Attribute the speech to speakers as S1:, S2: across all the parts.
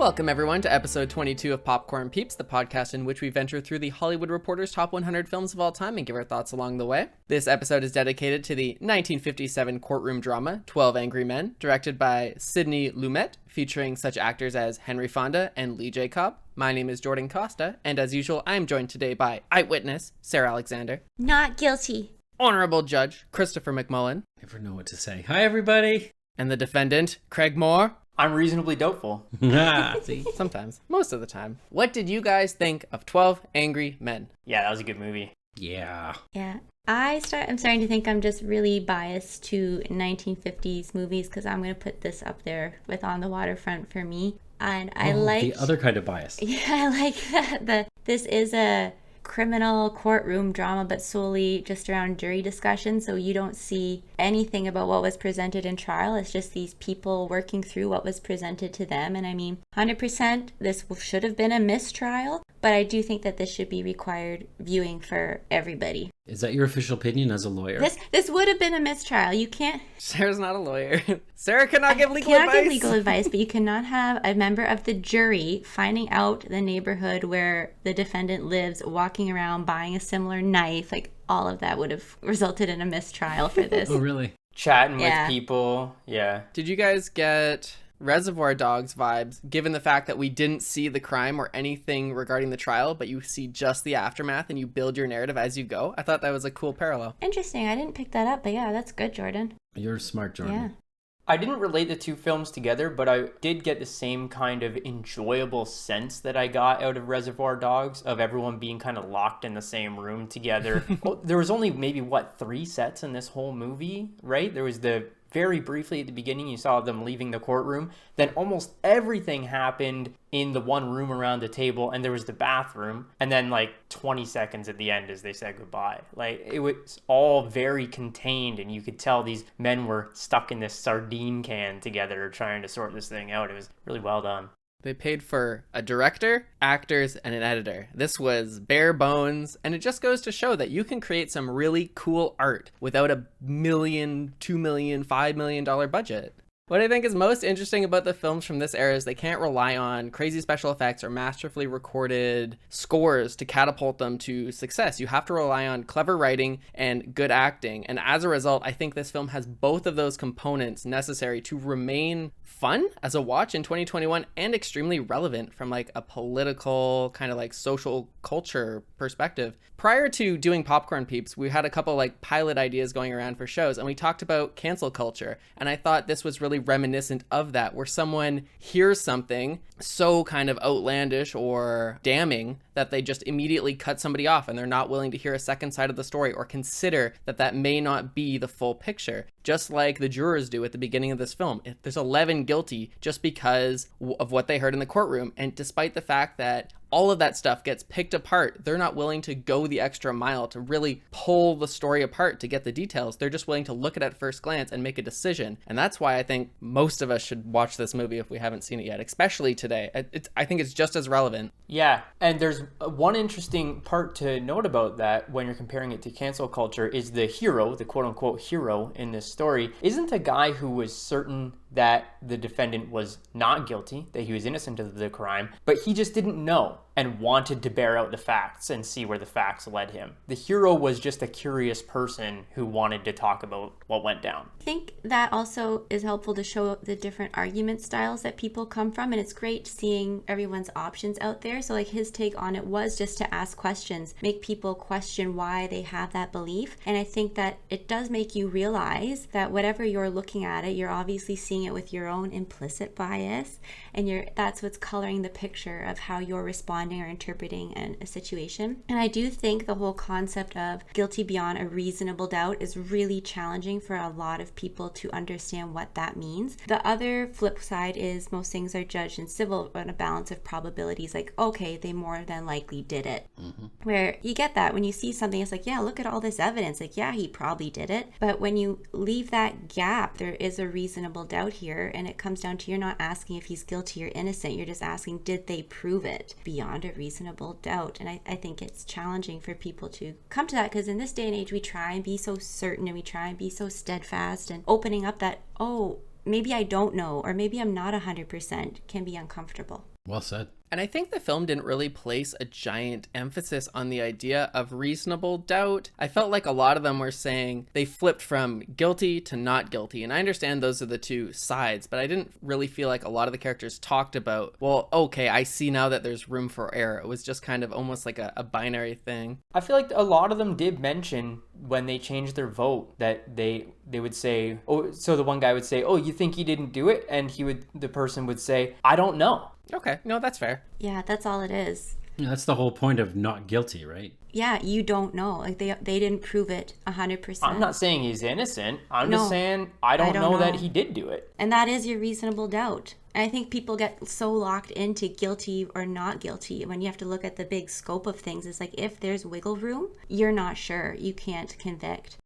S1: Welcome, everyone, to episode 22 of Popcorn Peeps, the podcast in which we venture through the Hollywood Reporter's top 100 films of all time and give our thoughts along the way. This episode is dedicated to the 1957 courtroom drama, 12 Angry Men, directed by Sidney Lumet, featuring such actors as Henry Fonda and Lee J. Cobb. My name is Jordan Costa, and as usual, I am joined today by eyewitness Sara Alexander.
S2: Not guilty.
S1: Honorable Judge Christopher McMullen.
S3: Never know what to say. Hi, everybody.
S1: And the defendant, Craig Moore.
S4: I'm reasonably doubtful.
S1: See, sometimes. Most of the time. What did you guys think of 12 Angry Men?
S4: Yeah, that was a good movie.
S3: Yeah.
S2: I'm starting to think I'm just really biased to 1950s movies because I'm going to put this up there with On the Waterfront for me. And I like
S3: the other kind of bias.
S2: Yeah, I like that. This is a criminal courtroom drama, but solely just around jury discussion. So you don't see anything about what was presented in trial. It's just these people working through what was presented to them. And I mean, 100% this should have been a mistrial, but I do think that this should be required viewing for everybody.
S3: Is that your official opinion as a lawyer?
S2: This would have been a mistrial. You can't...
S1: Sara's not a lawyer. Sara cannot give legal advice.
S2: Give legal advice, but you cannot have a member of the jury finding out the neighborhood where the defendant lives, walking around, buying a similar knife. Like, all of that would have resulted in a mistrial for this.
S3: Oh, really?
S4: Chatting with people. Yeah.
S1: Did you guys get Reservoir Dogs vibes, given the fact that we didn't see the crime or anything regarding the trial, but you see just the aftermath and you build your narrative as you go? I thought that was a cool parallel.
S2: Interesting. I didn't pick that up, but yeah, that's good, Jordan.
S3: You're smart, Jordan.
S2: Yeah.
S4: I didn't relate the two films together, but I did get the same kind of enjoyable sense that I got out of Reservoir Dogs, of everyone being kind of locked in the same room together. Well, there was only maybe, 3 sets in this whole movie, right? There was very briefly at the beginning, you saw them leaving the courtroom. Then almost everything happened in the one room around the table, and there was the bathroom. And then 20 seconds at the end as they said goodbye. It was all very contained, and you could tell these men were stuck in this sardine can together trying to sort this thing out. It was really well done.
S1: They paid for a director, actors, and an editor. This was bare bones, and it just goes to show that you can create some really cool art without $1 million, $2 million, $5 million budget. What I think is most interesting about the films from this era is they can't rely on crazy special effects or masterfully recorded scores to catapult them to success. You have to rely on clever writing and good acting. And as a result, I think this film has both of those components necessary to remain fun as a watch in 2021 and extremely relevant from a political kind of social culture perspective. Prior to doing Popcorn Peeps, we had a couple pilot ideas going around for shows, and we talked about cancel culture. And I thought this was really reminiscent of that, where someone hears something so kind of outlandish or damning that they just immediately cut somebody off and they're not willing to hear a second side of the story or consider that may not be the full picture. Just like the jurors do at the beginning of this film. There's 11 guilty just because of what they heard in the courtroom. And despite the fact that all of that stuff gets picked apart, they're not willing to go the extra mile to really pull the story apart to get the details. They're just willing to look at it at first glance and make a decision. And that's why I think most of us should watch this movie if we haven't seen it yet, especially today. I think it's just as relevant.
S4: Yeah, and there's one interesting part to note about that when you're comparing it to cancel culture is the hero, the quote-unquote hero in this story, isn't a guy who was certain that the defendant was not guilty, that he was innocent of the crime, but he just didn't know and wanted to bear out the facts and see where the facts led him. The hero was just a curious person who wanted to talk about what went down.
S2: I think that also is helpful to show the different argument styles that people come from, and it's great seeing everyone's options out there. So his take on it was just to ask questions, make people question why they have that belief. And I think that it does make you realize that whatever you're looking at it, you're obviously seeing it with your own implicit bias, and that's what's coloring the picture of how you're responding or interpreting a situation. And I do think the whole concept of guilty beyond a reasonable doubt is really challenging for a lot of people to understand what that means. The other flip side is most things are judged in civil on a balance of probabilities, okay, they more than likely did it. Mm-hmm. Where you get that when you see something, it's yeah, look at all this evidence, yeah, he probably did it. But when you leave that gap, there is a reasonable doubt here, and it comes down to you're not asking if he's guilty or innocent, you're just asking, did they prove it beyond a reasonable doubt? And I think it's challenging for people to come to that, because in this day and age we try and be so certain and we try and be so steadfast, and opening up that, oh, maybe I don't know, or maybe I'm not 100%, can be uncomfortable.
S3: Well said.
S1: And I think the film didn't really place a giant emphasis on the idea of reasonable doubt. I felt like a lot of them were saying they flipped from guilty to not guilty. And I understand those are the two sides, but I didn't really feel like a lot of the characters talked about, well, okay, I see now that there's room for error. It was just kind of almost like a binary thing.
S4: I feel like a lot of them did mention when they changed their vote that they would say, oh, so the one guy would say, oh, you think he didn't do it? And the person would say, I don't know.
S1: Okay, no, that's fair.
S2: Yeah, that's all it is.
S3: Yeah, that's the whole point of not guilty, right?
S2: Yeah, you don't know. Like they didn't prove it 100%.
S4: I'm not saying he's innocent. I'm just saying I don't know that he did do it.
S2: And that is your reasonable doubt. And I think people get so locked into guilty or not guilty when you have to look at the big scope of things. It's like if there's wiggle room, you're not sure. You can't convict.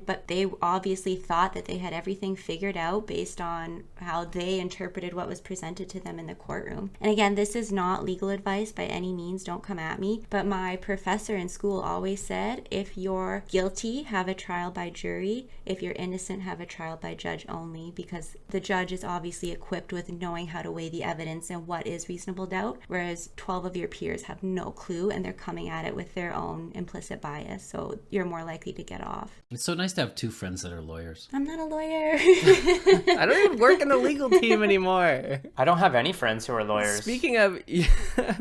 S2: But they obviously thought that they had everything figured out based on how they interpreted what was presented to them in the courtroom. And again, this is not legal advice by any means. Don't come at me. But my professor in school always said, if you're guilty, have a trial by jury. If you're innocent, have a trial by judge only, because the judge is obviously equipped with knowing how to weigh the evidence and what is reasonable doubt, whereas 12 of your peers have no clue and they're coming at it with their own implicit bias. So you're more likely to get off.
S3: It's so nice to have two friends that are lawyers.
S2: I'm not a lawyer.
S1: I don't even work in the legal team anymore.
S4: I don't have any friends who are lawyers.
S1: Speaking of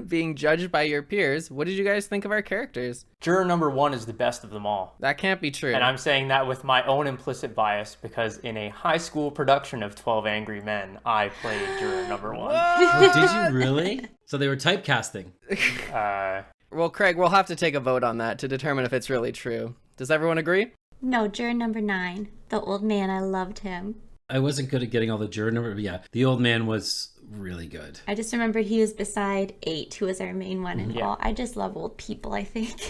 S1: being judged by your peers, what did you guys think of our characters?
S4: Juror number 1 is the best of them all.
S1: That can't be true.
S4: And I'm saying that with my own implicit bias because in a high school production of 12 Angry Men, I played juror number 1.
S3: Oh, did you really? So they were typecasting.
S1: Well, Craig, we'll have to take a vote on that to determine if it's really true. Does everyone agree?
S2: No, juror number 9. The old man, I loved him.
S3: I wasn't good at getting all the juror numbers, but yeah, the old man was really good.
S2: I just remembered he was beside 8, who was our main one in all. I just love old people, I think.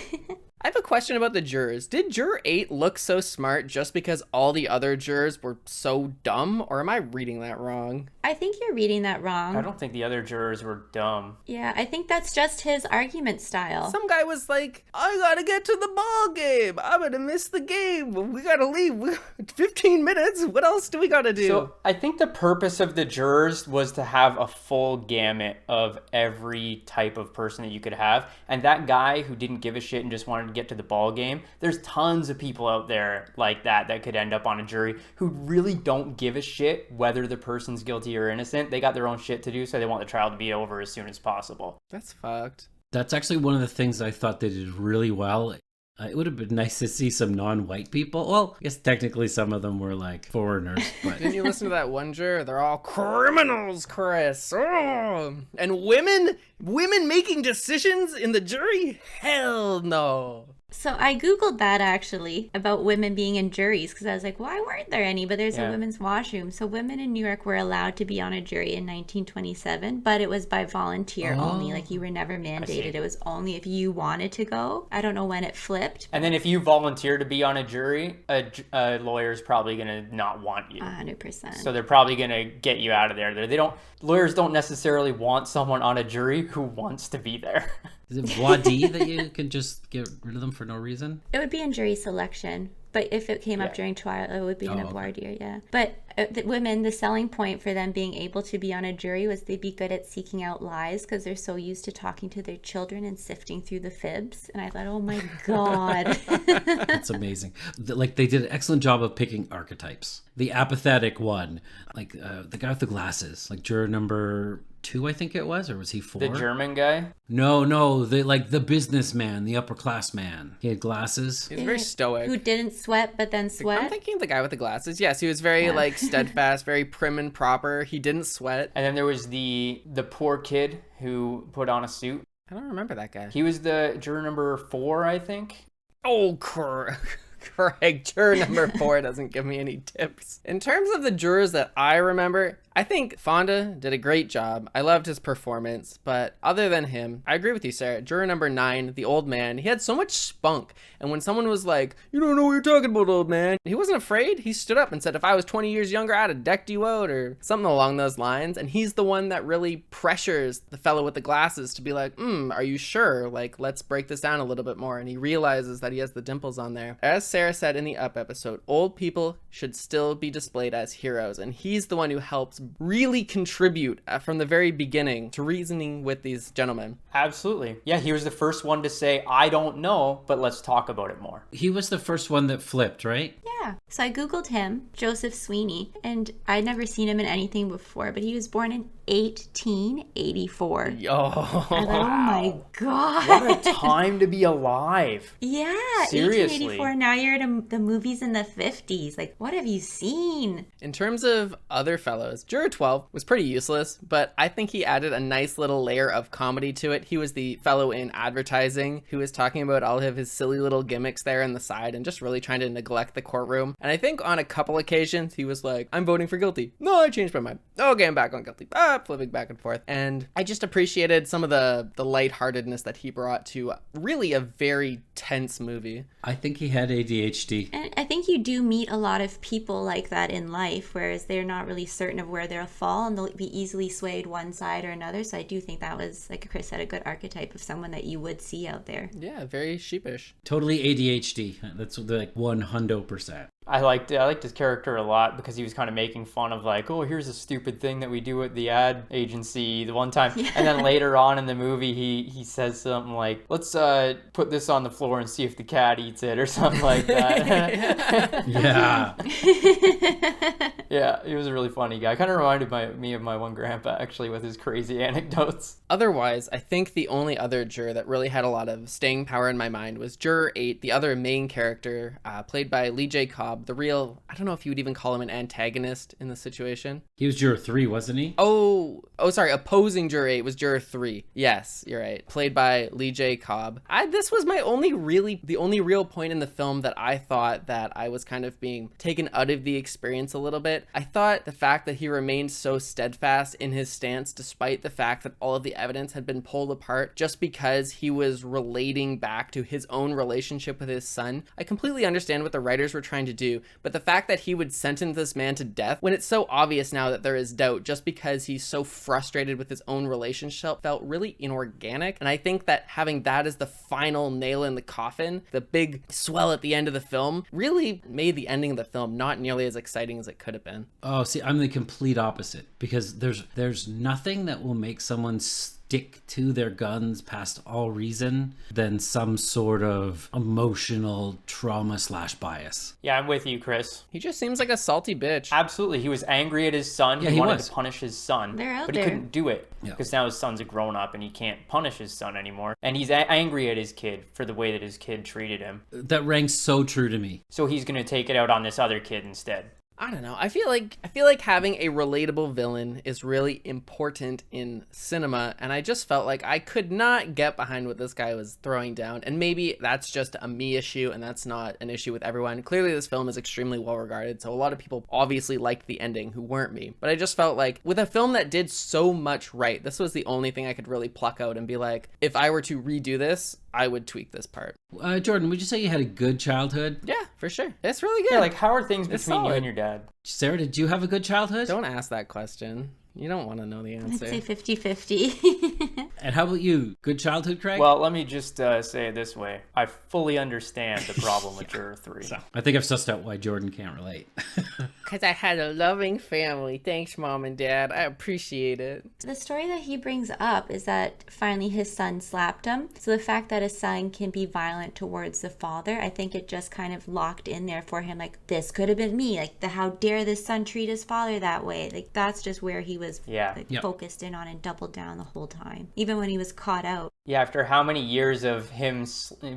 S1: I have a question about the jurors. Did juror 8 look so smart just because all the other jurors were so dumb? Or am I reading that wrong?
S2: I think you're reading that wrong.
S4: I don't think the other jurors were dumb.
S2: Yeah, I think that's just his argument style.
S1: Some guy was like, I gotta get to the ball game. I'm gonna miss the game. We gotta leave. 15 minutes. What else do we gotta do?
S4: So I think the purpose of the jurors was to have a full gamut of every type of person that you could have. And that guy who didn't give a shit and just wanted to get to the ball game, there's tons of people out there like that could end up on a jury who really don't give a shit whether the person's guilty or innocent. They got their own shit to do, so they want the trial to be over as soon as possible.
S1: That's fucked.
S3: That's actually one of the things I thought they did really well. It would have been nice to see some non-white people. Well, I guess technically some of them were like foreigners, but
S1: Didn't you listen to that one juror? They're all criminals, Chris. Oh. And women making decisions in the jury? Hell no.
S2: So I Googled that actually about women being in juries because I was like, why weren't there any? But there's a women's washroom. So women in New York were allowed to be on a jury in 1927, but it was by volunteer only. Like you were never mandated. It was only if you wanted to go. I don't know when it flipped.
S4: And then if you volunteer to be on a jury, a lawyer's probably going to not want you.
S2: 100%.
S4: So they're probably going to get you out of there. Lawyers don't necessarily want someone on a jury who wants to be there.
S3: is it voir dire that you can just get rid of them for no reason?
S2: It would be in jury selection. But if it came up during trial, it would be in a voir dire, yeah. But the women, the selling point for them being able to be on a jury was they'd be good at seeking out lies because they're so used to talking to their children and sifting through the fibs. And I thought, oh my God.
S3: That's amazing. Like they did an excellent job of picking archetypes. The apathetic one, like the guy with the glasses, like juror number 2, I think it was, or was he 4?
S4: The German guy?
S3: No, the businessman, the upper class man. He had glasses.
S1: He was very stoic.
S2: Who didn't sweat but then sweat?
S1: I'm thinking of the guy with the glasses. Yes, he was very like steadfast, very prim and proper. He didn't sweat.
S4: And then there was the poor kid who put on a suit.
S1: I don't remember that guy.
S4: He was the juror number 4, I think.
S1: Oh, Craig, juror number 4 doesn't give me any tips. In terms of the jurors that I remember, I think Fonda did a great job. I loved his performance, but other than him, I agree with you, Sarah. Juror number 9, the old man, he had so much spunk. And when someone was like, you don't know what you're talking about, old man, he wasn't afraid. He stood up and said, if I was 20 years younger, I'd have decked you out or something along those lines. And he's the one that really pressures the fellow with the glasses to be like, are you sure? Like, let's break this down a little bit more. And he realizes that he has the dimples on there. As Sarah said in the Up episode, old people should still be displayed as heroes. And he's the one who helps really contribute from the very beginning to reasoning with these gentlemen.
S4: Absolutely. Yeah, he was the first one to say, I don't know, but let's talk about it more.
S3: He was the first one that flipped, right?
S2: Yeah. So I Googled him, Joseph Sweeney, and I'd never seen him in anything before, but he was born in 1884.
S1: Oh,
S2: I thought, oh my God.
S4: What a time to be alive.
S2: Yeah,
S4: Seriously.
S2: 1884. Now you're at the movies in the 50s. Like, what have you seen?
S1: In terms of other fellows, Juror 12 was pretty useless, but I think he added a nice little layer of comedy to it. He was the fellow in advertising who was talking about all of his silly little gimmicks there on the side and just really trying to neglect the courtroom. And I think on a couple occasions he was like, I'm voting for guilty. No, I changed my mind. Okay, I'm back on guilty. Flipping back and forth. And I just appreciated some of the lightheartedness that he brought to really a very tense movie.
S3: I think he had ADHD.
S2: And I think you do meet a lot of people like that in life, whereas they're not really certain of where they'll fall and they'll be easily swayed one side or another. So I do think that was, like Chris said, a good archetype of someone that you would see out there.
S1: Yeah, very sheepish.
S3: Totally ADHD. That's like 100%.
S4: I liked his character a lot because he was kind of making fun of like, oh, here's a stupid thing that we do at the ad agency the one time. Yeah. And then later on in the movie, he says something like, let's put this on the floor and see if the cat eats it or something like that.
S3: Yeah.
S4: Yeah, he was a really funny guy. Kind of reminded me of my one grandpa, actually, with his crazy anecdotes.
S1: Otherwise, I think the only other juror that really had a lot of staying power in my mind was Juror 8, the other main character, played by Lee J. Cobb, the real, I don't know if you would even call him an antagonist in the situation.
S3: He was Juror 3, wasn't he?
S1: Oh, sorry, opposing Juror 8 was Juror 3. Yes, you're right. Played by Lee J. Cobb. This was the only real point in the film that I thought that I was kind of being taken out of the experience a little bit. I thought the fact that he remained so steadfast in his stance despite the fact that all of the evidence had been pulled apart just because he was relating back to his own relationship with his son. I completely understand what the writers were trying to do, but the fact that he would sentence this man to death when it's so obvious now that there is doubt just because he's so frustrated with his own relationship felt really inorganic. And I think that having that as the final nail in the coffin, the big swell at the end of the film, really made the ending of the film not nearly as exciting as it could have been.
S3: Oh, see, I'm the complete opposite because there's nothing that will make someone stick to their guns past all reason than some sort of emotional trauma / bias.
S4: Yeah, I'm with you, Chris.
S1: He just seems like a salty bitch.
S4: Absolutely. He was angry at his son.
S3: Yeah,
S4: he wanted
S3: was.
S4: to punish his son.
S2: They're out
S4: but
S2: there.
S4: he couldn't do it
S3: Yeah.
S4: because now his son's a grown up and he can't punish his son anymore. And he's angry at his kid for the way that his kid treated him.
S3: That rang so true to me.
S4: So he's going to take it out on this other kid instead.
S1: I don't know. I feel like having a relatable villain is really important in cinema, and I just felt like I could not get behind what this guy was throwing down. And maybe that's just a me issue, and that's not an issue with everyone. Clearly, this film is extremely well regarded, so a lot of people obviously liked the ending who weren't me. But I just felt like with a film that did so much right, this was the only thing I could really pluck out and be like, if I were to redo this, I would tweak this part.
S3: Jordan, would you say you had a good childhood?
S1: Yeah, for sure. It's really good.
S4: Yeah, like how are things
S1: It's
S4: between you
S1: solid.
S4: and your dad?
S3: Sarah, did you have a good childhood?
S1: Don't ask that question. You don't want to know the
S2: I'd
S1: answer.
S2: say 50-50.
S3: And how about you? Good childhood, Craig?
S4: Well, let me just say it this way. I fully understand the problem with Juror 3.
S3: I think I've sussed out why Jordan can't relate.
S1: Because I had a loving family. Thanks, Mom and Dad. I appreciate it.
S2: The story that he brings up is that finally his son slapped him. So the fact that a son can be violent towards the father, I think it just kind of locked in there for him. Like, this could have been me. Like, how dare this son treat his father that way? Like, that's just where he was focused in on and doubled down the whole time. Even when he was caught out.
S4: Yeah, after how many years of him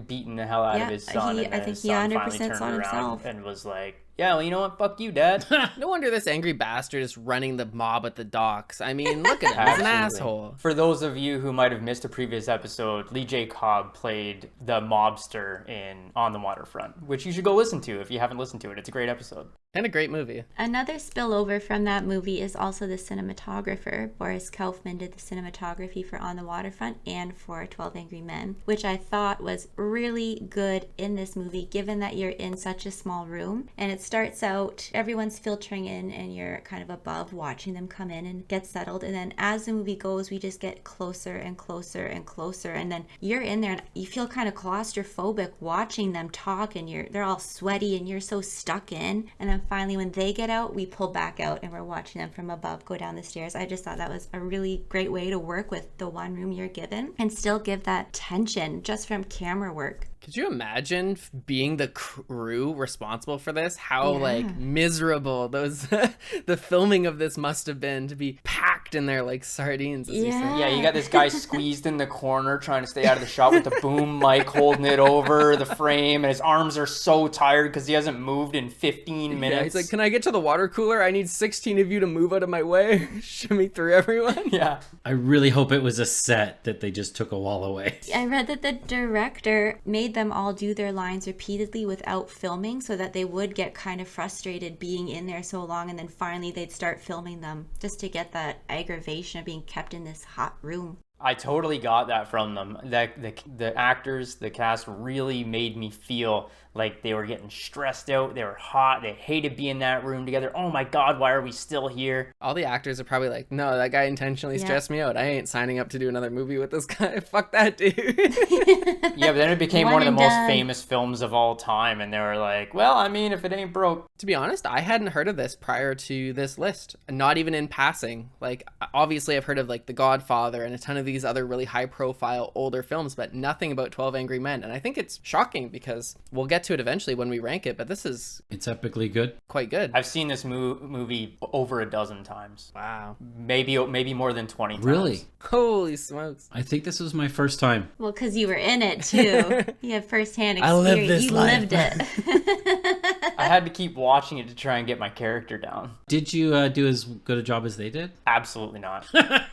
S4: beating the hell out of his son,
S2: I
S4: and then
S2: think
S4: his
S2: he
S4: son
S2: 100%
S4: finally turned
S2: saw
S4: around
S2: himself.
S4: and was like, yeah, well, you know what? Fuck you, Dad.
S1: No wonder this angry bastard is running the mob at the docks. I mean, look at him. He's an
S4: Absolutely.
S1: asshole.
S4: For those of you who might have missed a previous episode, Lee J. Cobb played the mobster in On the Waterfront, which you should go listen to if you haven't listened to it. It's a great episode.
S1: And a great movie.
S2: Another spillover from that movie is also the cinematographer. Boris Kaufman did the cinematography for On the Waterfront and for 12 Angry Men, which I thought was really good in this movie, given that you're in such a small room and it's starts out, everyone's filtering in and you're kind of above watching them come in and get settled. And then as the movie goes, we just get closer and closer and closer. And then you're in there and you feel kind of claustrophobic watching them talk, and they're all sweaty and you're so stuck in. And then finally when they get out, we pull back out and we're watching them from above go down the stairs. I just thought that was a really great way to work with the one room you're given and still give that tension just from camera work.
S1: Could you imagine being the crew responsible for this? How like miserable those the filming of this must have been, to be packed in there like sardines, as you said.
S4: Yeah, you got this guy squeezed in the corner trying to stay out of the shot with the boom mic holding it over the frame, and his arms are so tired because he hasn't moved in 15 minutes.
S1: Yeah, he's like, can I get to the water cooler? I need 16 of you to move out of my way. Shimmy through everyone.
S4: Yeah.
S3: I really hope it was a set that they just took a wall away.
S2: I read that the director made them all do their lines repeatedly without filming so that they would get kind of frustrated being in there so long, and then finally they'd start filming them just to get that aggravation of being kept in this hot room.
S4: I totally got that from them. The actors, the cast really made me feel like they were getting stressed out. They were hot. They hated being in that room together. Oh my God, why are we still here?
S1: All the actors are probably like, no, that guy intentionally stressed me out. I ain't signing up to do another movie with this guy. Fuck that dude.
S4: Yeah, but then it became one of the most
S2: done.
S4: famous films of all time. And they were like, well, I mean, if it ain't broke.
S1: To be honest, I hadn't heard of this prior to this list. Not even in passing. Like, obviously I've heard of like The Godfather and a ton of these other really high profile older films, but nothing about 12 Angry Men. And I think it's shocking because we'll get to it eventually when we rank it, but this is
S3: It's epically good.
S1: quite good.
S4: I've seen this movie over a dozen times.
S1: Wow.
S4: Maybe more than 20 times.
S3: Really?
S1: Holy smokes.
S3: I think this was my first time.
S2: Well, because you were in it too. You have firsthand
S3: I
S2: experience.
S3: lived this
S2: you
S3: life.
S2: lived it.
S4: I had to keep watching it to try and get my character down.
S3: Did you do as good a job as they did?
S4: Absolutely not.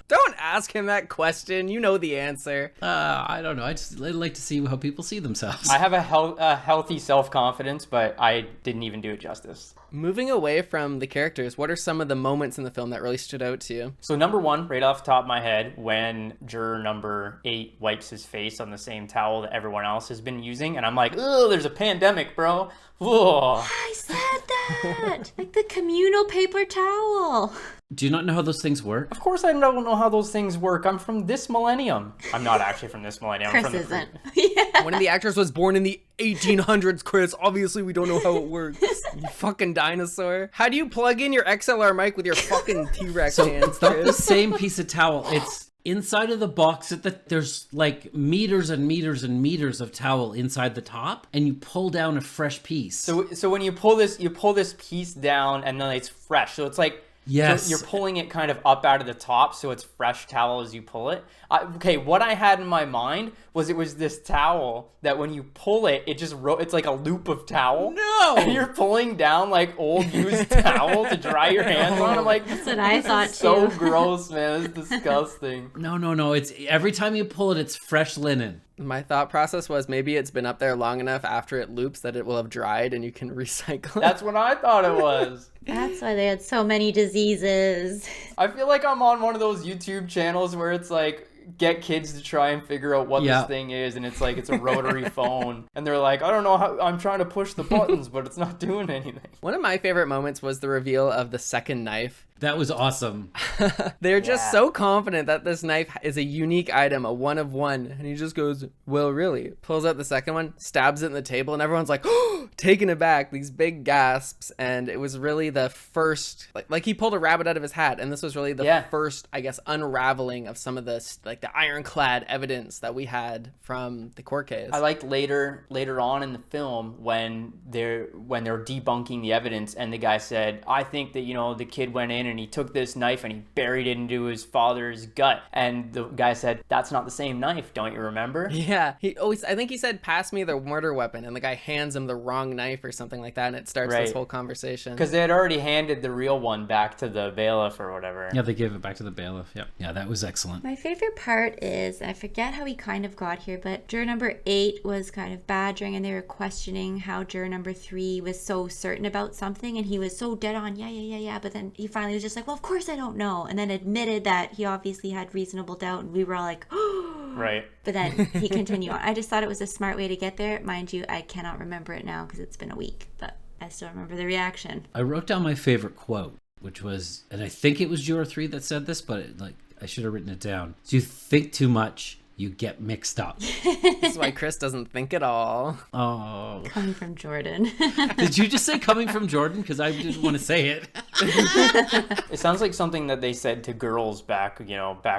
S1: Don't ask him that question. You know the answer.
S3: I don't know. I'd like to see how people see themselves.
S4: I have a healthy self-confidence, but I didn't even do it justice.
S1: Moving away from the characters, what are some of the moments in the film that really stood out to you?
S4: So number one, right off the top of my head, when juror number 8 wipes his face on the same towel that everyone else has been using, and I'm like, oh, there's a pandemic, bro. Whoa.
S2: I said that. Like the communal paper towel.
S3: Do you not know how those things work?
S4: Of course I don't know how those things work. I'm from this millennium. I'm not actually from this millennium. I'm
S2: Chris
S4: from the
S2: isn't. Yeah.
S1: One of the actors was born in the 1800s, Chris. Obviously, we don't know how it works. You fucking dinosaur. How do you plug in your XLR mic with your fucking T-Rex hands,
S3: It's not the
S1: Chris?
S3: same piece of towel. It's inside of the box. There's like meters and meters and meters of towel inside the top, and you pull down a fresh piece.
S4: So when you pull this piece down, and then it's fresh. So it's like,
S3: Yes.
S4: you're pulling it kind of up out of the top, so it's fresh towel as you pull it. Okay, what I had in my mind was it was this towel that when you pull it, it just it's like a loop of towel.
S3: No!
S4: And you're pulling down like old used towel to dry your hands on. I'm like,
S2: That's what I thought too.
S4: so gross, man. It's disgusting.
S3: No. It's every time you pull it, it's fresh linen.
S1: My thought process was maybe it's been up there long enough after it loops that it will have dried and you can recycle it.
S4: That's what I thought it was.
S2: That's why they had so many diseases.
S4: I feel like I'm on one of those YouTube channels where it's like, get kids to try and figure out what this thing is, and it's like it's a rotary phone, and they're like, I don't know how, I'm trying to push the buttons, but it's not doing anything.
S1: One of my favorite moments was the reveal of the second knife.
S3: That was awesome.
S1: They're just so confident that this knife is a unique item, a one of one. And he just goes, well, really? Pulls out the second one, stabs it in the table, and everyone's like, oh, taken aback, these big gasps. And it was really the first, like he pulled a rabbit out of his hat. And this was really the first, I guess, unraveling of some of the, like the ironclad evidence that we had from the court case.
S4: I liked later on in the film when they're debunking the evidence, and the guy said, I think that, the kid went in and he took this knife and he buried it into his father's gut. And the guy said, that's not the same knife, don't you remember?
S1: Yeah. I think he said, pass me the murder weapon. And the guy hands him the wrong knife or something like that. And it starts this whole conversation.
S4: Because they had already handed the real one back to the bailiff or whatever.
S3: Yeah, they gave it back to the bailiff. Yeah, that was excellent.
S2: My favorite part is, I forget how he kind of got here, but juror number 8 was kind of badgering, and they were questioning how juror number 3 was so certain about something, and he was so dead on, yeah, but then he finally was just like, well, of course I don't know, and then admitted that he obviously had reasonable doubt, and we were all like, oh.
S4: Right.
S2: But then he continued on. I just thought it was a smart way to get there. Mind you, I cannot remember it now because it's been a week, but I still remember the reaction.
S3: I wrote down my favorite quote, which was, and I think it was Juror 3 that said this, but I should have written it down. So you think too much, you get mixed up.
S1: That's why Chris doesn't think at all.
S3: Oh.
S2: Coming from Jordan.
S3: Did you just say coming from Jordan? Because I didn't want to say it.
S4: It sounds like something that they said to girls back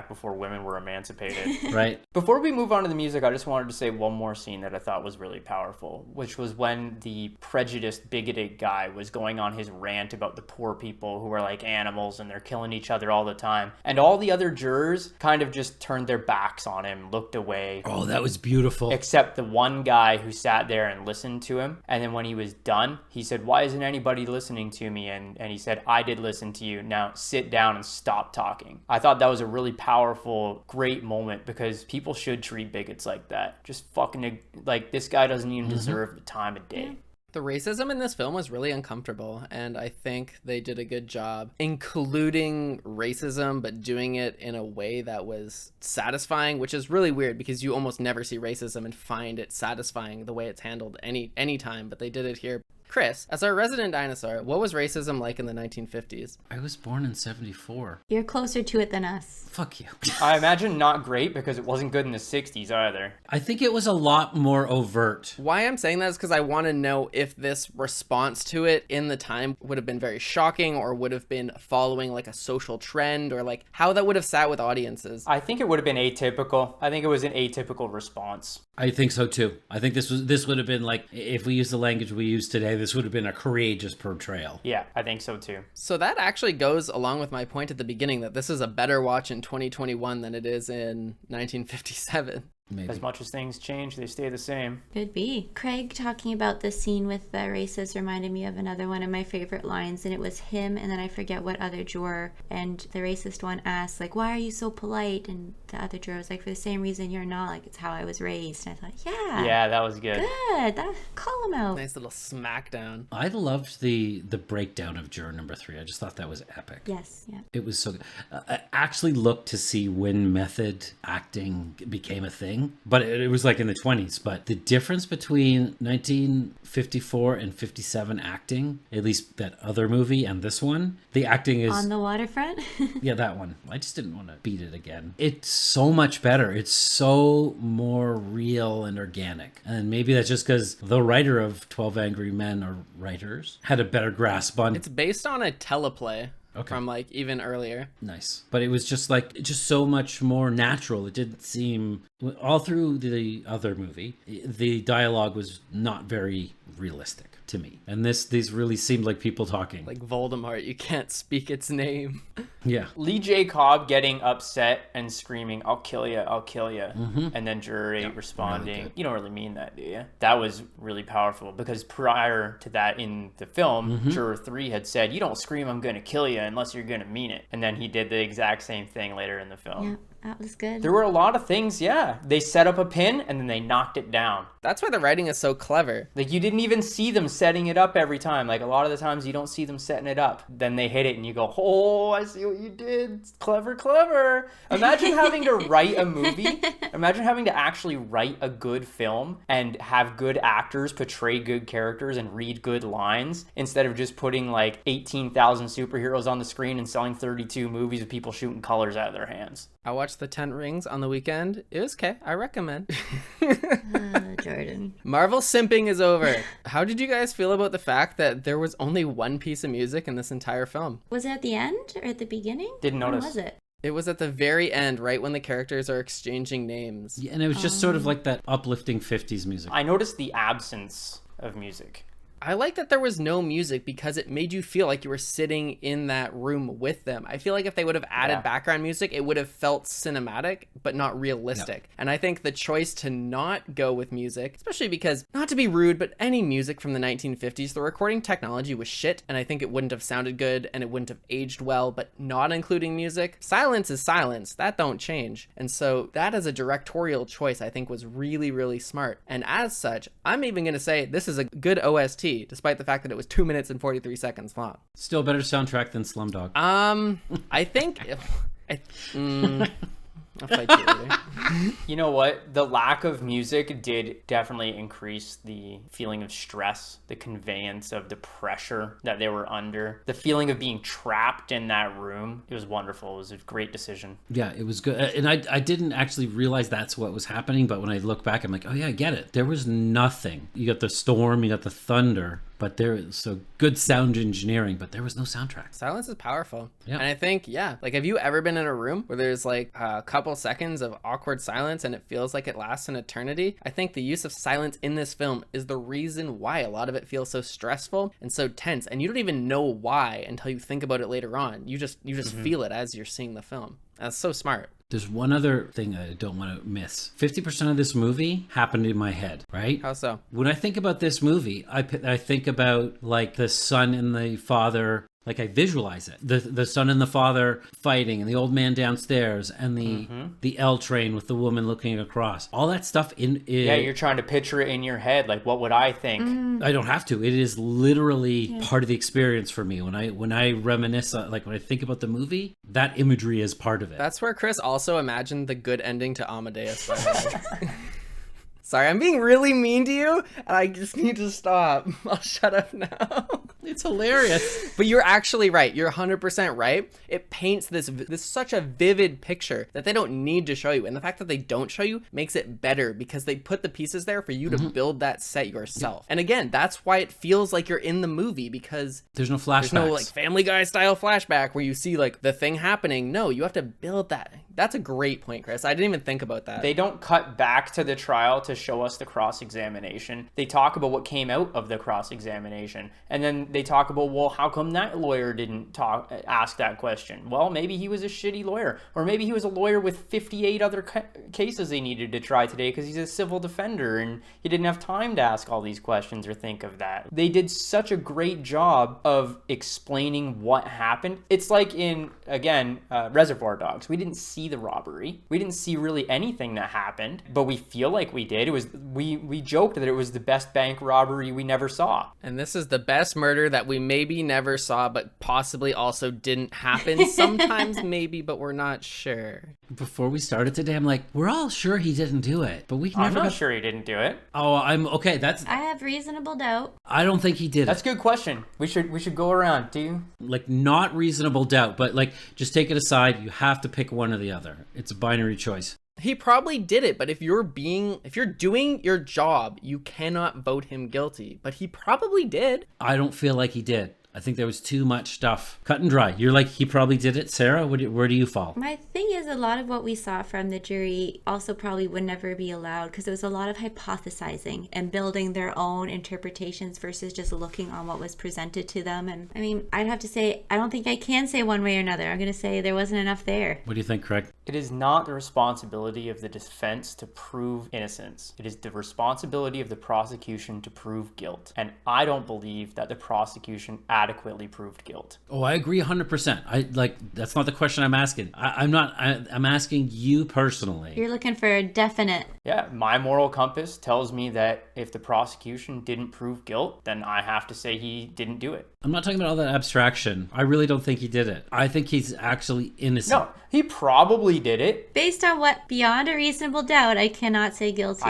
S4: before women were emancipated.
S3: Right.
S4: Before we move on to the music, I just wanted to say one more scene that I thought was really powerful, which was when the prejudiced, bigoted guy was going on his rant about the poor people who are like animals and they're killing each other all the time. And all the other jurors kind of just turned their backs on him, looked away.
S3: Oh, that was beautiful.
S4: Except the one guy who sat there and listened to him. And then when he was done, he said, "Why isn't anybody listening to me?" And he said, "I did listen to you. Now sit down and stop talking." I thought that was a really powerful, great moment because people should treat bigots like that. Just fucking, like, this guy doesn't even deserve the time of day.
S1: The racism in this film was really uncomfortable, and I think they did a good job including racism, but doing it in a way that was satisfying, which is really weird because you almost never see racism and find it satisfying the way it's handled any time, but they did it here. Chris, as our resident dinosaur, what was racism like in the 1950s?
S3: I was born in 74.
S2: You're closer to it than us.
S3: Fuck you.
S4: I imagine not great because it wasn't good in the 60s either.
S3: I think it was a lot more overt.
S1: Why I'm saying that is because I want to know if this response to it in the time would have been very shocking or would have been following like a social trend or like how that would have sat with audiences.
S4: I think it would have been atypical. I think it was an atypical response.
S3: I think so too. I think this would have been like, if we use the language we use today, this would have been a courageous portrayal.
S4: Yeah, I think so too.
S1: So that actually goes along with my point at the beginning that this is a better watch in 2021 than it is in 1957.
S3: Maybe.
S4: As much as things change, they stay the same.
S2: Could be. Craig talking about the scene with the racist reminded me of another one of my favorite lines, and it was him, and then I forget what other juror, and the racist one asked, like, "Why are you so polite?" And the other juror was like, "For the same reason you're not, like, it's how I was raised." And I thought,
S4: Yeah, that was good.
S2: Call him out.
S1: Nice little smackdown.
S3: I loved the breakdown of juror number 3. I just thought that was epic.
S2: Yes, yeah.
S3: It was so good. I actually looked to see when method acting became a thing, but it was like in the 20s. But the difference between 1954 and 57 acting, at least that other movie and this one, the acting is...
S2: On the Waterfront?
S3: Yeah, that one. I just didn't want to beat it again. It's so much better. It's so more real and organic. And maybe that's just because the writer of 12 Angry Men, or writers, had a better grasp on...
S1: It's based on a teleplay.
S3: Okay.
S1: From like even earlier.
S3: Nice. But it was just so much more natural. It didn't seem, all through the other movie, the dialogue was not very realistic to me. And these really seemed like people talking.
S1: Like Voldemort, you can't speak its name.
S3: Yeah.
S4: Lee J. Cobb getting upset and screaming, "I'll kill you, I'll kill you." And then Juror 8 responding,
S3: really good.
S4: "You don't really mean that, do you?" That was really powerful because prior to that in the film, Juror 3 had said, "You don't scream, I'm going to kill you unless you're going to mean it." And then he did the exact same thing later in the film.
S2: Yeah, that was good.
S4: There were a lot of things, yeah. They set up a pin and then they knocked it down.
S1: That's why the writing is so clever.
S4: Like, you didn't even see them setting it up every time. Like, a lot of the times you don't see them setting it up. Then they hit it and you go, "Oh, I see what you did. Clever, clever." Imagine having to write a movie. Imagine having to actually write a good film and have good actors portray good characters and read good lines instead of just putting like 18,000 superheroes on the screen and selling 32 movies with people shooting colors out of their hands.
S1: I watched The 10 Rings on the weekend. It was okay. I recommend.
S2: Jordan.
S1: Marvel simping is over. How did you guys feel about the fact that there was only one piece of music in this entire film?
S2: Was it at the end or at the beginning?
S4: Didn't
S2: When
S4: notice.
S2: was it?
S1: It was at the very end, right when the characters are exchanging names.
S3: Yeah, and it was just sort of like that uplifting 50s music.
S4: I noticed the absence of music.
S1: I like that there was no music because it made you feel like you were sitting in that room with them. I feel like if they would have added background music, it would have felt cinematic, but not realistic. And I think the choice to not go with music, especially because, not to be rude, but any music from the 1950s, the recording technology was shit, and I think it wouldn't have sounded good, and it wouldn't have aged well, but not including music. Silence is silence. That don't change. And so that as a directorial choice, I think was really, really smart. And as such, I'm even going to say this is a good OST, despite the fact that it was 2 minutes and 43 seconds long.
S3: Still better soundtrack than Slumdog.
S1: I think I'll fight you later.
S4: You know what? The lack of music did definitely increase the feeling of stress, the conveyance of the pressure that they were under, the feeling of being trapped in that room. It was wonderful. It was a great decision.
S3: Yeah, it was good. And I didn't actually realize that's what was happening, but when I look back, I'm like, oh yeah, I get it. There was nothing. You got the storm, you got the thunder, but so good sound engineering, but there was no soundtrack.
S1: Silence is powerful.
S3: Yeah.
S1: And I think, like, have you ever been in a room where there's like a couple seconds of awkward silence and it feels like it lasts an eternity? I think the use of silence in this film is the reason why a lot of it feels so stressful and so tense. And you don't even know why until you think about it later on. You just feel it as you're seeing the film. That's so smart.
S3: There's one other thing I don't want to miss. 50% of this movie happened in my head, right?
S1: How so?
S3: When I think about this movie, I think about like the son and the father. Like I visualize it. The son and the father fighting and the old man downstairs and the L train with the woman looking across. All that stuff
S4: Yeah, you're trying to picture it in your head. Like, what would I think?
S3: I don't have to. It is literally part of the experience for me. When I reminisce, like when I think about the movie, that imagery is part of it.
S1: That's where Chris also imagined the good ending to Amadeus. Sorry, I'm being really mean to you, and I just need to stop. I'll shut up now.
S3: It's hilarious.
S1: But you're actually right. You're 100% right. It paints this such a vivid picture that they don't need to show you. And the fact that they don't show you makes it better because they put the pieces there for you to build that set yourself. And again, that's why it feels like you're in the movie because
S3: there's no flashbacks.
S1: There's no like Family Guy style flashback where you see like the thing happening. No, you have to build that. That's a great point, Chris. I didn't even think about that.
S4: They don't cut back to the trial to show us the cross-examination. They talk about what came out of the cross-examination. And then they talk about, well, how come that lawyer didn't ask that question? Well, maybe he was a shitty lawyer. Or maybe he was a lawyer with 58 other cases they needed to try today because he's a civil defender and he didn't have time to ask all these questions or think of that. They did such a great job of explaining what happened. It's like in, again, Reservoir Dogs. We didn't see the robbery. We didn't see really anything that happened, but we feel like we did. It was we joked that it was the best bank robbery we never saw.
S1: And this is the best murder that we maybe never saw, but possibly also didn't happen. Sometimes maybe, but we're not sure.
S3: Before we started today, I'm like, we're all sure he didn't do it, but
S4: I'm not sure he didn't do it.
S3: Oh, I'm okay.
S2: I have reasonable doubt.
S3: I don't think he did.
S4: That's a good question. We should go around. Do you?
S3: Like, not reasonable doubt, but like, just take it aside. You have to pick one or the other. It's a binary choice.
S1: He probably did it, but if you're doing your job, you cannot vote him guilty. But he probably did.
S3: I don't feel like he did. I think there was too much stuff. Cut and dry. You're like, he probably did it. Sarah, where do you fall?
S2: My thing is, a lot of what we saw from the jury also probably would never be allowed because there was a lot of hypothesizing and building their own interpretations versus just looking on what was presented to them. And I mean, I'd have to say, I don't think I can say one way or another. I'm going to say there wasn't enough there.
S3: What do you think, Craig?
S4: It is not the responsibility of the defense to prove innocence. It is the responsibility of the prosecution to prove guilt. And I don't believe that the prosecution adequately proved guilt.
S3: Oh, I agree 100%. That's not the question I'm asking. I'm asking you personally.
S2: You're looking for a definite.
S4: Yeah, my moral compass tells me that if the prosecution didn't prove guilt, then I have to say he didn't do it.
S3: I'm not talking about all that abstraction. I really don't think he did it. I think he's actually innocent.
S4: No, he probably did it.
S2: Based on what, beyond a reasonable doubt, I cannot say guilty.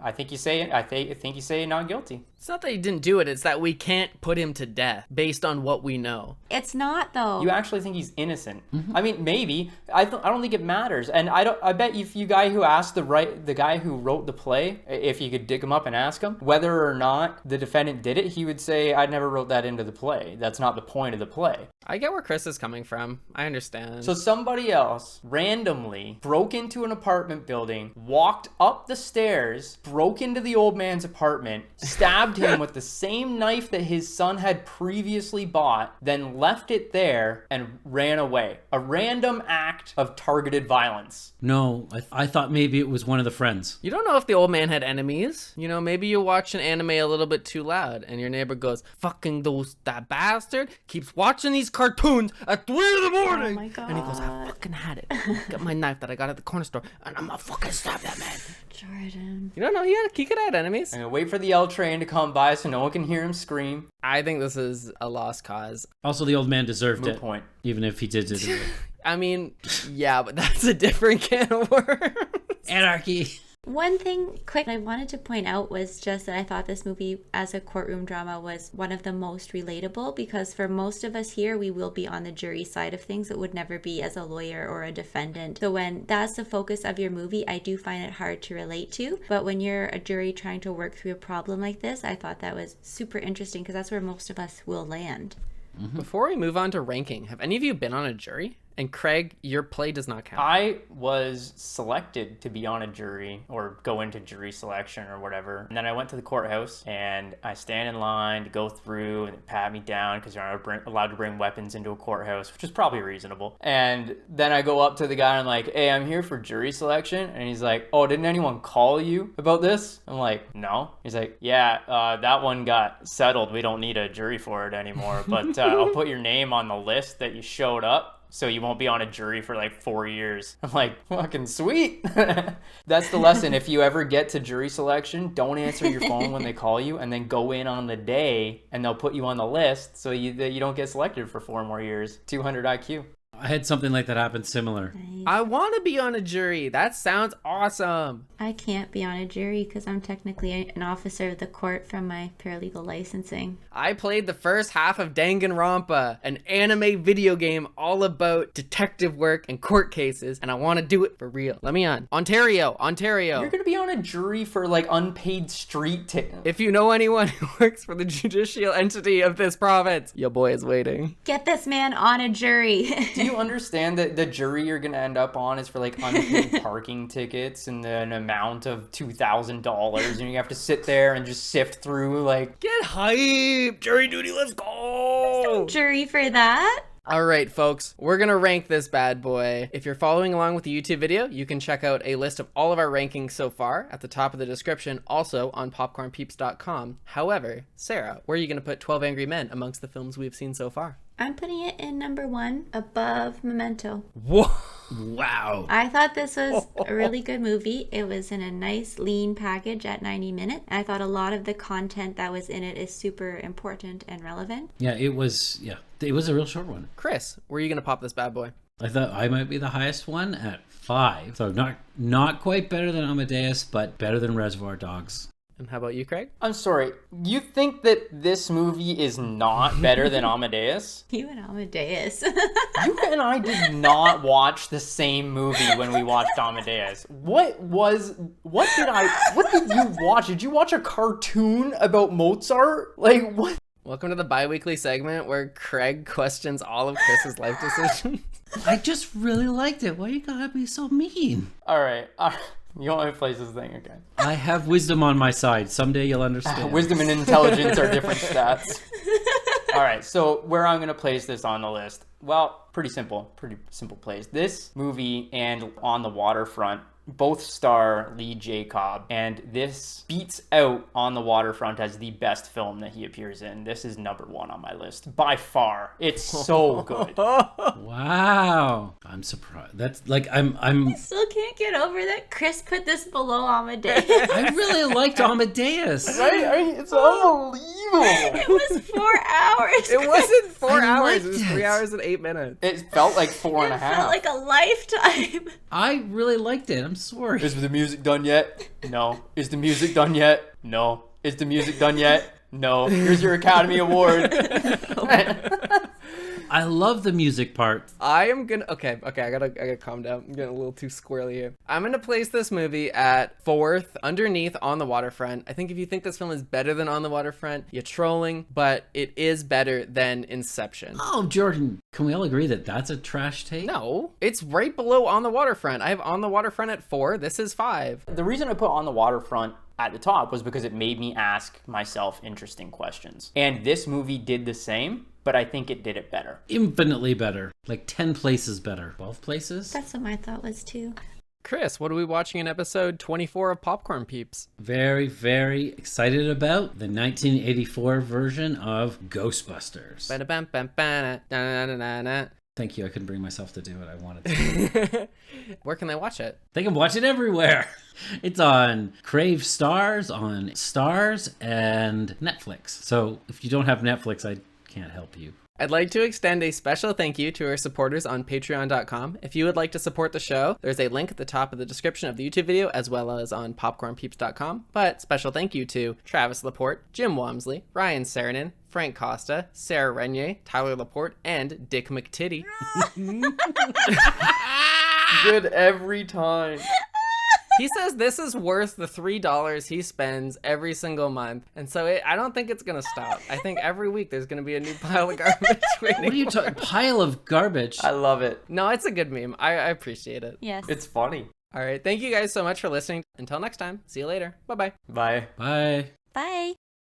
S4: I think you say it. I think you say not guilty.
S1: It's not that he didn't do it. It's that we can't put him to death based on what we know.
S2: It's not, though.
S4: You actually think he's innocent? Mm-hmm. I mean, maybe. I don't think it matters. And I bet if you guy who asked the guy who wrote the play, if you could dig him up and ask him whether or not the defendant did it, he would say, "I never wrote that into the play. That's not the point of the play."
S1: I get where Chris is coming from. I understand.
S4: So somebody else randomly broke into an apartment building, walked up the stairs, broke into the old man's apartment, stabbed him with the same knife that his son had previously bought, then left it there and ran away. A random act of targeted violence.
S3: No, I thought maybe it was one of the friends.
S1: You don't know if the old man had enemies. You know, maybe you watch an anime a little bit too loud and your neighbor goes, "Fucking that bastard keeps watching these cartoons at 3 a.m.
S2: Oh my God.
S1: And he goes, "I fucking had it. Got my knife that I got at the corner store and I'm gonna fucking stab that man."
S2: Jordan.
S1: You don't know, he could have enemies.
S4: I'm gonna wait for the L train to come by so no one can hear him scream.
S1: I think this is a lost cause.
S3: Also, the old man deserved
S4: Moot
S3: it.
S4: point.
S3: Even if he did it.
S1: I mean, yeah, but that's a different can of worms.
S3: Anarchy.
S2: One thing quick I wanted to point out was just that I thought this movie as a courtroom drama was one of the most relatable, because for most of us here, we will be on the jury side of things. It would never be as a lawyer or a defendant. So when that's the focus of your movie, I do find it hard to relate to. But when you're a jury trying to work through a problem like this, I thought that was super interesting, because that's where most of us will land.
S1: Before we move on to ranking, have any of you been on a jury? And Craig, your play does not count.
S4: I was selected to be on a jury or go into jury selection or whatever. And then I went to the courthouse and I stand in line to go through and they pat me down because you're not allowed to bring weapons into a courthouse, which is probably reasonable. And then I go up to the guy and I'm like, hey, I'm here for jury selection. And he's like, oh, didn't anyone call you about this? I'm like, no. He's like, yeah, that one got settled. We don't need a jury for it anymore. But I'll put your name on the list that you showed up, so you won't be on a jury for like 4 years. I'm like, fucking sweet. That's the lesson. If you ever get to jury selection, don't answer your phone when they call you, and then go in on the day and they'll put you on the list so you don't get selected for 4 more years. 200 IQ.
S3: I had something like that happen similar.
S2: Nice.
S1: I want to be on a jury. That sounds awesome.
S2: I can't be on a jury because I'm technically an officer of the court from my paralegal licensing.
S1: I played the first half of Danganronpa, an anime video game all about detective work and court cases, and I want to do it for real. Let me on. Ontario.
S4: You're going to be on a jury for like unpaid street tickets.
S1: If you know anyone who works for the judicial entity of this province, your boy is waiting.
S2: Get this man on a jury.
S4: Do you understand that the jury you're going to end up on is for like unpaid parking tickets and an amount of $2,000, and you have to sit there and just sift through like,
S1: Get hype! Jury duty, let's go!
S2: Jury for that?
S1: All right, folks, we're going to rank this bad boy. If you're following along with the YouTube video, you can check out a list of all of our rankings so far at the top of the description, also on popcornpeeps.com. However, Sarah, where are you going to put 12 Angry Men amongst the films we've seen so far?
S2: I'm putting it in number 1 above Memento.
S1: Whoa!
S3: Wow.
S2: I thought this was a really good movie. It was in a nice lean package at 90 minutes. I thought a lot of the content that was in it is super important and relevant.
S3: Yeah, it was a real short one.
S1: Chris, where are you going to pop this bad boy?
S3: I thought I might be the highest one at 5. So not quite better than Amadeus, but better than Reservoir Dogs.
S1: And how about you, Craig?
S4: I'm sorry, you think that this movie is not better than Amadeus?
S2: You and Amadeus.
S4: You and I did not watch the same movie when we watched Amadeus. What did you watch? Did you watch a cartoon about Mozart? Like, what?
S1: Welcome to the bi-weekly segment where Craig questions all of Chris's life decisions.
S3: I just really liked it. Why you gotta be so mean?
S4: All right. You want me to place this thing again?
S3: I have wisdom on my side. Someday you'll understand.
S4: Wisdom and intelligence are different stats. All right, so where I'm going to place this on the list? Well, pretty simple place. This movie and On the Waterfront both star Lee Jacob, and this beats out On the Waterfront as the best film that he appears in. This is number 1 on my list by far. It's so good.
S3: Wow. I'm surprised. That's like I'm
S2: Still can't get over that Chris put this below Amadeus.
S3: I really liked Amadeus.
S4: It's unbelievable.
S2: It was 4 hours.
S1: It wasn't 4
S3: I
S1: hours.
S3: liked
S1: It was
S3: it.
S1: 3 hours and 8 minutes.
S4: It felt like 4 and a
S2: It felt
S4: half.
S2: like a lifetime.
S3: I really liked it. I'm sorry.
S4: Is the music done yet? No. Is the music done yet? No. Is the music done yet? No. Here's your Academy Award.
S3: I love the music part.
S1: I am gonna I gotta calm down. I'm getting a little too squirrely here. I'm gonna place this movie at 4th underneath On the Waterfront. I think if you think this film is better than On the Waterfront, you're trolling, but it is better than Inception.
S3: Oh, Jordan, can we all agree that that's a trash take?
S1: No, it's right below On the Waterfront. I have On the Waterfront at 4. This is 5.
S4: The reason I put On the Waterfront at the top was because it made me ask myself interesting questions. And this movie did the same, but I think it did it better.
S3: Infinitely better. Like 10 places better. 12 places?
S2: That's what my thought was too.
S1: Chris, what are we watching in episode 24 of Popcorn Peeps?
S3: Very, very excited about the 1984 version of Ghostbusters.
S1: Ba-da-bam-bam-ba-da,
S3: Thank you. I couldn't bring myself to do what I wanted to.
S1: Where can they watch it?
S3: They can watch it everywhere. It's on Crave Stars, on Stars, and Netflix. So if you don't have Netflix, I can't help you.
S1: I'd like to extend a special thank you to our supporters on patreon.com. If you would like to support the show, there's a link at the top of the description of the YouTube video, as well as on popcornpeeps.com. But special thank you to Travis Laporte, Jim Wamsley, Ryan Saranen, Frank Costa, Sarah Renier, Tyler Laporte, and Dick McTitty.
S4: Good every time.
S1: He says this is worth the $3 he spends every single month. And so I don't think it's going to stop. I think every week there's going to be a new pile of garbage waiting.
S3: What are you talking? Pile of garbage?
S4: I love it.
S1: No, it's a good meme. I appreciate it.
S2: Yes.
S4: It's funny.
S1: All right. Thank you guys so much for listening. Until next time. See you later. Bye-bye.
S4: Bye.
S3: Bye.
S2: Bye.